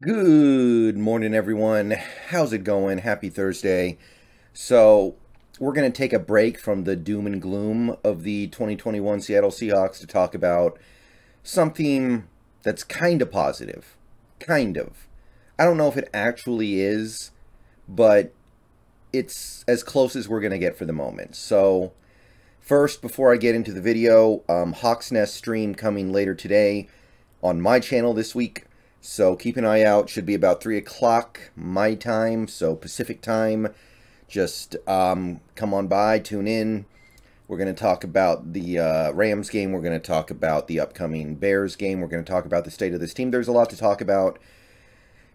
Good morning, everyone. How's it going? Happy Thursday. So, we're going to take a break from the doom and gloom of the 2021 Seattle Seahawks to talk about something that's kind of positive. Kind of. I don't know if it actually is, but it's as close as we're going to get for the moment. So, first, before I get into the video, Hawk's Nest stream coming later today on my channel this week. So keep an eye out. Should be about 3 o'clock my time, so Pacific time. Just come on by, tune in. We're going to talk about the Rams game. We're going to talk about the upcoming Bears game. We're going to talk about the state of this team. There's a lot to talk about.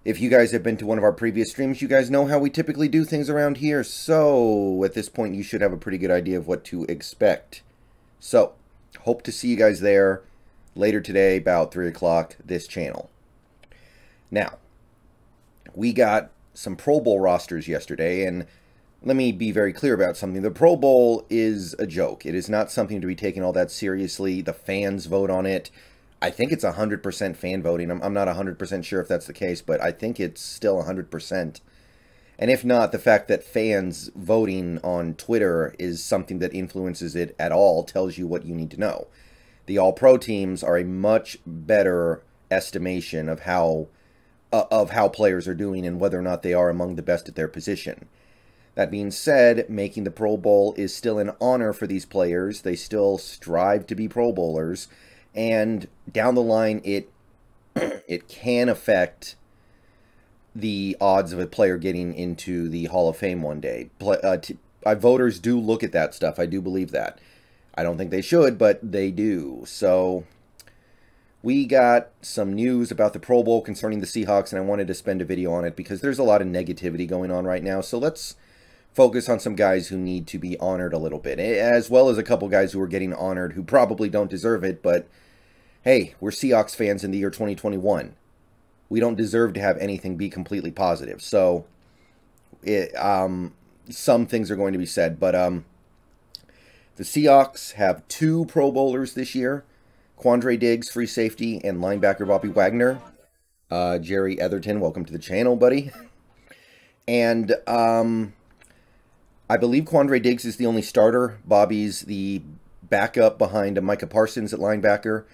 If you guys have been to one of our previous streams, you guys know how we typically do things around here. So at this point, you should have a pretty good idea of what to expect. So hope to see you guys there later today, about 3 o'clock, this channel. Now, we got some Pro Bowl rosters yesterday, and let me be very clear about something. The Pro Bowl is a joke. It is not something to be taken all that seriously. The fans vote on it. I think it's 100% fan voting. I'm not 100% sure if that's the case, but I think it's still 100%. And if not, the fact that fans voting on Twitter is something that influences it at all tells you what you need to know. The All-Pro teams are a much better estimation of how players are doing and whether or not they are among the best at their position. That being said, making the Pro Bowl is still an honor for these players. They still strive to be Pro Bowlers, and down the line, it can affect the odds of a player getting into the Hall of Fame one day. Voters do look at that stuff. I do believe that. I don't think they should, but they do. So we got some news about the Pro Bowl concerning the Seahawks, and I wanted to spend a video on it because there's a lot of negativity going on right now. So let's focus on some guys who need to be honored a little bit, as well as a couple guys who are getting honored who probably don't deserve it. But hey, we're Seahawks fans in the year 2021. We don't deserve to have anything be completely positive. So some things are going to be said. But the Seahawks have 2 Pro Bowlers this year. Quandre Diggs, free safety, and linebacker Bobby Wagner. Jerry Etherton, welcome to the channel, buddy. And I believe Quandre Diggs is the only starter. Bobby's the backup behind Micah Parsons at linebacker.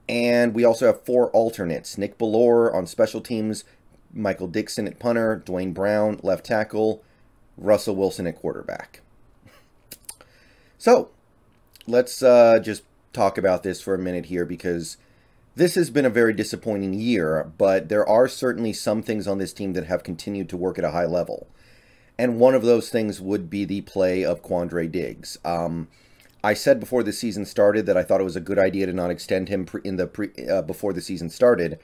And we also have 4 alternates. Nick Bellore on special teams, Michael Dixon at punter, Dwayne Brown, left tackle, Russell Wilson at quarterback. So, let's just talk about this for a minute here, because this has been a very disappointing year, but there are certainly some things on this team that have continued to work at a high level. And one of those things would be the play of Quandre Diggs. I said before the season started that I thought it was a good idea to not extend him before the season started,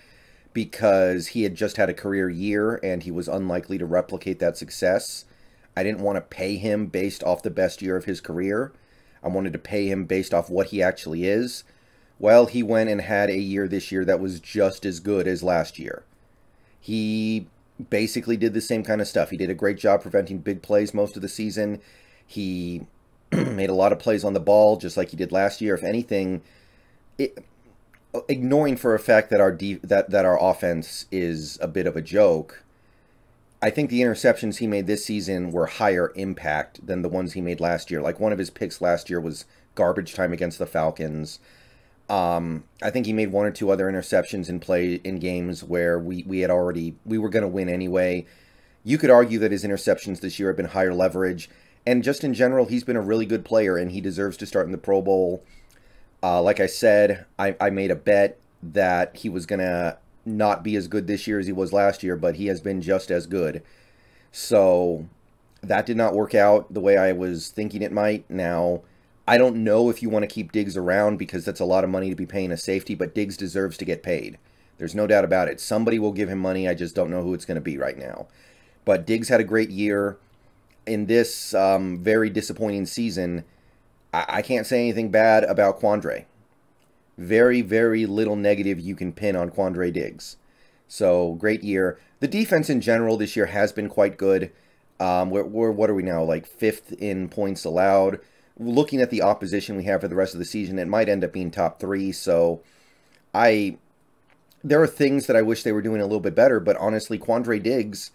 because he had just had a career year and he was unlikely to replicate that success. I didn't want to pay him based off the best year of his career. I wanted to pay him based off what he actually is. Well, he went and had a year this year that was just as good as last year. He basically did the same kind of stuff. He did a great job preventing big plays most of the season. He made a lot of plays on the ball, just like he did last year. If anything, ignoring for a fact that our offense is a bit of a joke, I think the interceptions he made this season were higher impact than the ones he made last year. Like, one of his picks last year was garbage time against the Falcons. I think he made 1 or 2 other interceptions in games where we were going to win anyway. You could argue that his interceptions this year have been higher leverage, and just in general, he's been a really good player, and he deserves to start in the Pro Bowl. Like I said, I made a bet that he was going to not be as good this year as he was last year, but he has been just as good. So that did not work out the way I was thinking it might. Now, I don't know if you want to keep Diggs around, because that's a lot of money to be paying a safety, but Diggs deserves to get paid. There's no doubt about it. Somebody will give him money. I just don't know who it's going to be right now. But Diggs had a great year. In this very disappointing season, I can't say anything bad about Quandre. Very, very little negative you can pin on Quandre Diggs. So, great year. The defense in general this year has been quite good. What are we now? Like 5th in points allowed. Looking at the opposition we have for the rest of the season, it might end up being top 3. So, there are things that I wish they were doing a little bit better, but honestly, Quandre Diggs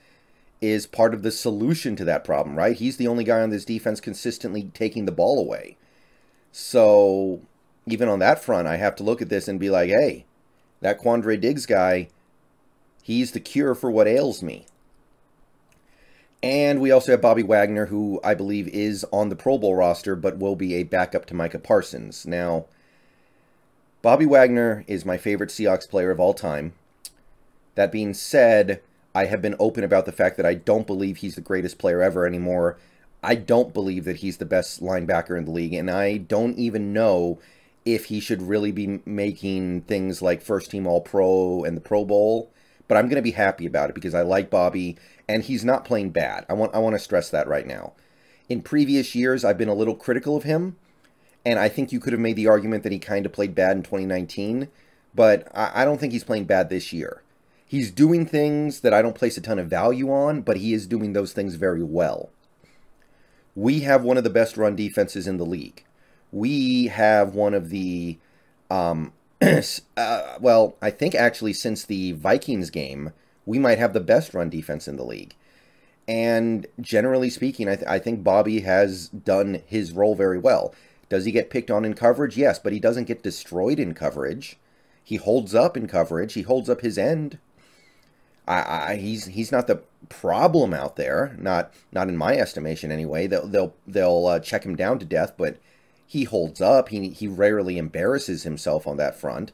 is part of the solution to that problem, right? He's the only guy on this defense consistently taking the ball away. So even on that front, I have to look at this and be like, hey, that Quandre Diggs guy, he's the cure for what ails me. And we also have Bobby Wagner, who I believe is on the Pro Bowl roster, but will be a backup to Micah Parsons. Now, Bobby Wagner is my favorite Seahawks player of all time. That being said, I have been open about the fact that I don't believe he's the greatest player ever anymore. I don't believe that he's the best linebacker in the league, and I don't even know if he should really be making things like first-team All-Pro and the Pro Bowl. But I'm going to be happy about it because I like Bobby, and he's not playing bad. I want to stress that right now. In previous years, I've been a little critical of him, and I think you could have made the argument that he kind of played bad in 2019, but I don't think he's playing bad this year. He's doing things that I don't place a ton of value on, but he is doing those things very well. We have one of the best run defenses in the league. We have one of the, well, I think actually since the Vikings game, we might have the best run defense in the league. And generally speaking, I think Bobby has done his role very well. Does he get picked on in coverage? Yes, but he doesn't get destroyed in coverage. He holds up in coverage. He holds up his end. He's not the problem out there, not in my estimation anyway. They'll check him down to death, but he holds up. He rarely embarrasses himself on that front.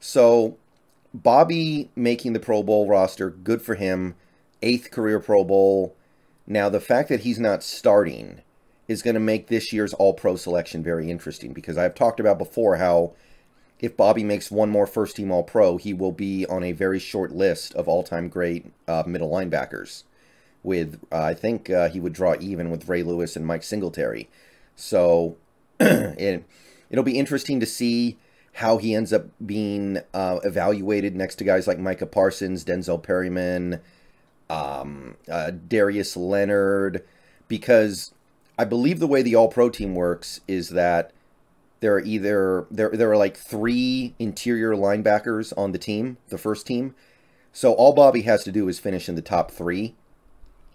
So Bobby making the Pro Bowl roster, good for him. 8th career Pro Bowl. Now the fact that he's not starting is going to make this year's All-Pro selection very interesting, because I've talked about before how if Bobby makes one more first-team All-Pro, he will be on a very short list of all-time great middle linebackers. With, I think he would draw even with Ray Lewis and Mike Singletary. So it'll be interesting to see how he ends up being evaluated next to guys like Micah Parsons, Denzel Perryman, Darius Leonard, because I believe the way the All-Pro team works is that there are like 3 interior linebackers on the team, the first team. So all Bobby has to do is finish in the top 3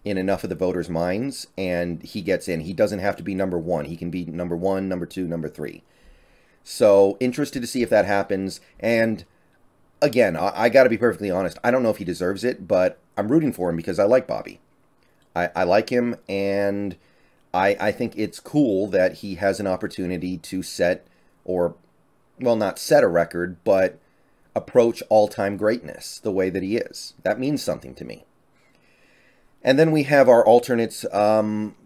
in enough of the voters' minds, and he gets in. He doesn't have to be number 1. He can be number 1, number 2, number 3. So interested to see if that happens. And again, I got to be perfectly honest. I don't know if he deserves it, but I'm rooting for him because I like Bobby. I like him, and I think it's cool that he has an opportunity to set, or, well, not set a record, but approach all-time greatness the way that he is. That means something to me. And then we have our alternates.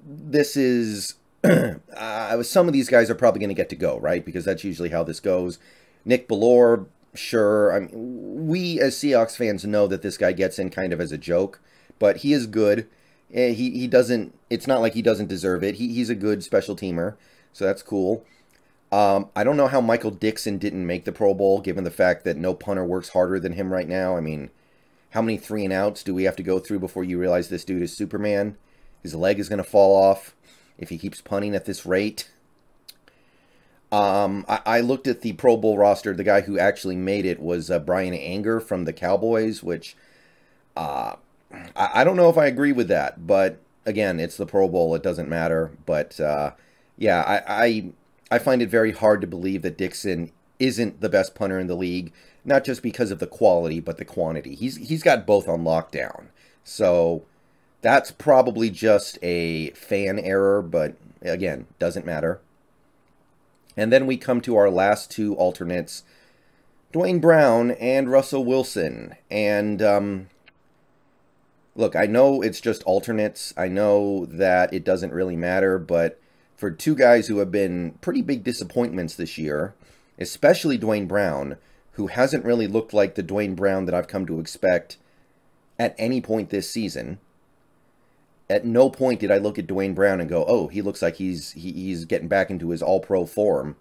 This is, some of these guys are probably going to get to go, right? Because that's usually how this goes. Nick Bellore, sure. I mean, we as Seahawks fans know that this guy gets in kind of as a joke, but he is good. He doesn't, it's not like he doesn't deserve it. He's a good special teamer, so that's cool. I don't know how Michael Dixon didn't make the Pro Bowl, given the fact that no punter works harder than him right now. I mean, how many 3-and-outs do we have to go through before you realize this dude is Superman? His leg is going to fall off if he keeps punting at this rate. I looked at the Pro Bowl roster. The guy who actually made it was Brian Anger from the Cowboys, which I don't know if I agree with that, but again, it's the Pro Bowl. It doesn't matter. But yeah, I find it very hard to believe that Dixon isn't the best punter in the league, not just because of the quality, but the quantity. He's got both on lockdown. So that's probably just a fan error, but again, doesn't matter. And then we come to our last 2 alternates, Dwayne Brown and Russell Wilson. And look, I know it's just alternates. I know that it doesn't really matter, but for 2 guys who have been pretty big disappointments this year, especially Dwayne Brown, who hasn't really looked like the Dwayne Brown that I've come to expect at any point this season. At no point did I look at Dwayne Brown and go, oh, he looks like he's getting back into his all-pro form.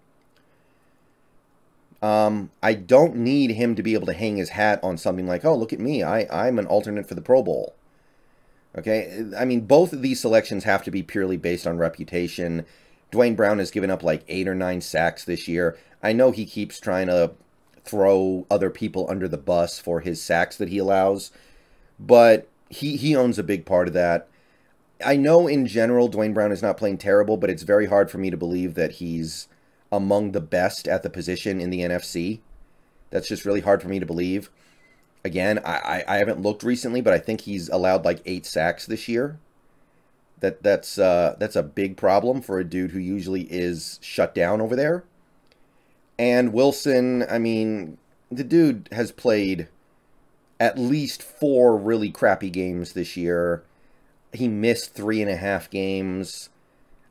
I don't need him to be able to hang his hat on something like, oh, look at me, I'm an alternate for the Pro Bowl. Okay, I mean, both of these selections have to be purely based on reputation. Dwayne Brown has given up like 8 or 9 sacks this year. I know he keeps trying to throw other people under the bus for his sacks that he allows, but he owns a big part of that. I know in general Dwayne Brown is not playing terrible, but it's very hard for me to believe that he's among the best at the position in the NFC. That's just really hard for me to believe. Again, I haven't looked recently, but I think he's allowed like 8 sacks this year. That's a big problem for a dude who usually is shut down over there. And Wilson, I mean, the dude has played at least 4 really crappy games this year. He missed 3.5 games.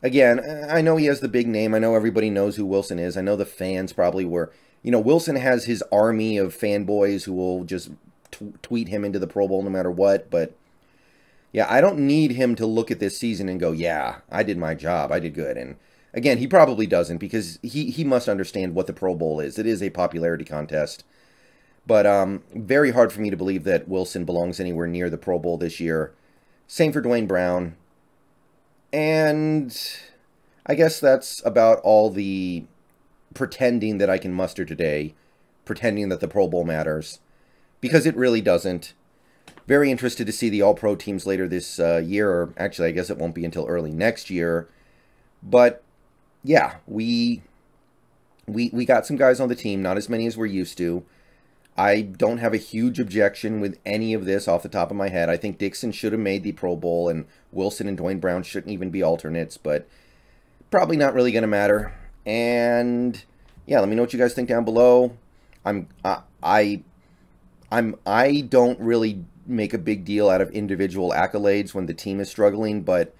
Again, I know he has the big name. I know everybody knows who Wilson is. I know the fans probably were. You know, Wilson has his army of fanboys who will just tweet him into the Pro Bowl no matter what. But, yeah, I don't need him to look at this season and go, yeah, I did my job. I did good. And, again, he probably doesn't because he must understand what the Pro Bowl is. It is a popularity contest. But very hard for me to believe that Wilson belongs anywhere near the Pro Bowl this year. Same for Dwayne Brown. And I guess that's about all the pretending that I can muster today. Pretending that the Pro Bowl matters. Because it really doesn't. Very interested to see the All-Pro teams later this year. Or actually, I guess it won't be until early next year. But, yeah, we got some guys on the team. Not as many as we're used to. I don't have a huge objection with any of this off the top of my head. I think Dixon should have made the Pro Bowl, and Wilson and Dwayne Brown shouldn't even be alternates, but probably not really going to matter. And yeah, let me know what you guys think down below. I don't really make a big deal out of individual accolades when the team is struggling, but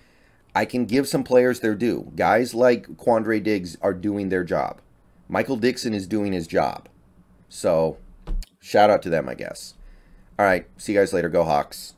I can give some players their due. Guys like Quandre Diggs are doing their job. Michael Dixon is doing his job. So shout out to them, I guess. All right, see you guys later. Go Hawks.